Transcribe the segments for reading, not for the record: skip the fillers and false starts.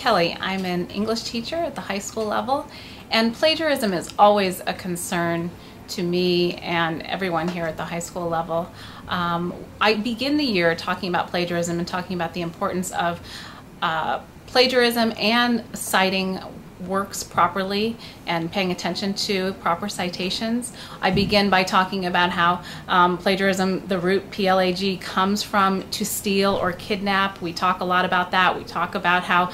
Kelly. I'm an English teacher at the high school level, and plagiarism is always a concern to me and everyone here at the high school level. I begin the year talking about plagiarism and talking about the importance of plagiarism and citing works properly and paying attention to proper citations. I begin by talking about how plagiarism, the root PLAG, comes from to steal or kidnap. We talk a lot about that. We talk about how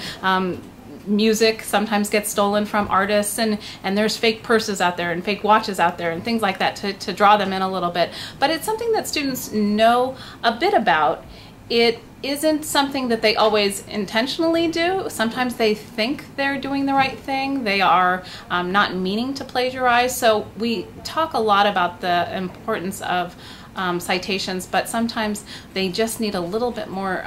music sometimes gets stolen from artists, and there's fake purses out there and fake watches out there and things like that to draw them in a little bit. But it's something that students know a bit about. It isn't something that they always intentionally do. Sometimes they think they're doing the right thing. They are not meaning to plagiarize. So we talk a lot about the importance of citations, but sometimes they just need a little bit more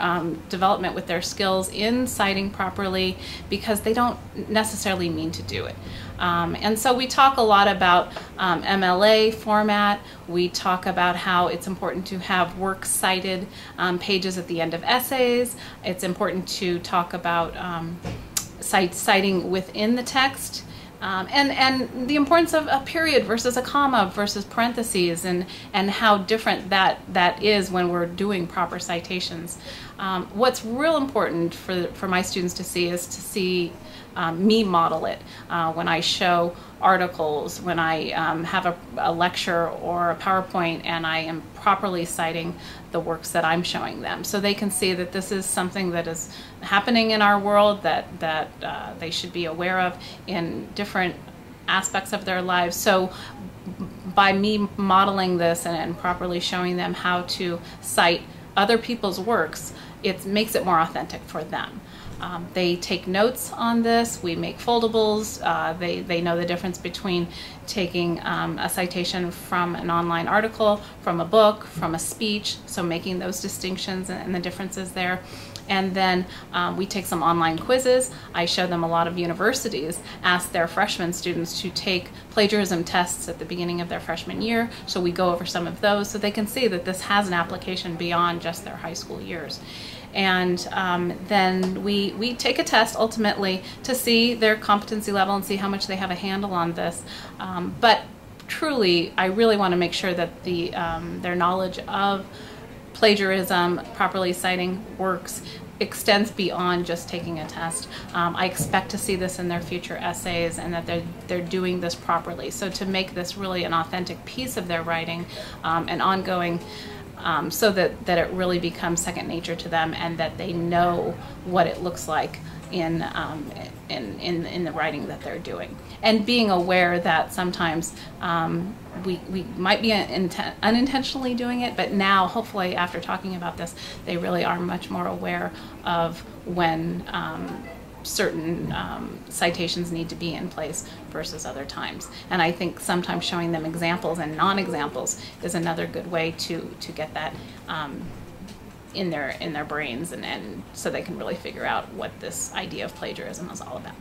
development with their skills in citing properly because they don't necessarily mean to do it. And so we talk a lot about MLA format. We talk about how it's important to have works cited, pages at the end of essays. It's important to talk about citing within the text. And the importance of a period versus a comma versus parentheses, and how different that is when we're doing proper citations. What's real important for my students to see is to see me model it when I show articles, when I have a lecture or a PowerPoint, and I am properly citing the works that I'm showing them, so they can see that this is something that is happening in our world that they should be aware of in different aspects of their lives. So by me modeling this and properly showing them how to cite other people's works, it makes it more authentic for them. They take notes on this. We make foldables. They know the difference between taking a citation from an online article, from a book, from a speech, so making those distinctions and the differences there. And then we take some online quizzes. I show them a lot of universities ask their freshman students to take plagiarism tests at the beginning of their freshman year, so we go over some of those so they can see that this has an application beyond just their high school years. And then we take a test ultimately to see their competency level and see how much they have a handle on this. But truly, I really want to make sure that their knowledge of plagiarism, properly citing works, extends beyond just taking a test. I expect to see this in their future essays, and that they're doing this properly. So to make this really an authentic piece of their writing and ongoing, so that it really becomes second nature to them, and that they know what it looks like in the writing that they're doing. And being aware that sometimes we might be unintentionally doing it, but now hopefully after talking about this, they really are much more aware of when certain citations need to be in place versus other times. And I think sometimes showing them examples and non-examples is another good way to get that in their brains, and so they can really figure out what this idea of plagiarism is all about.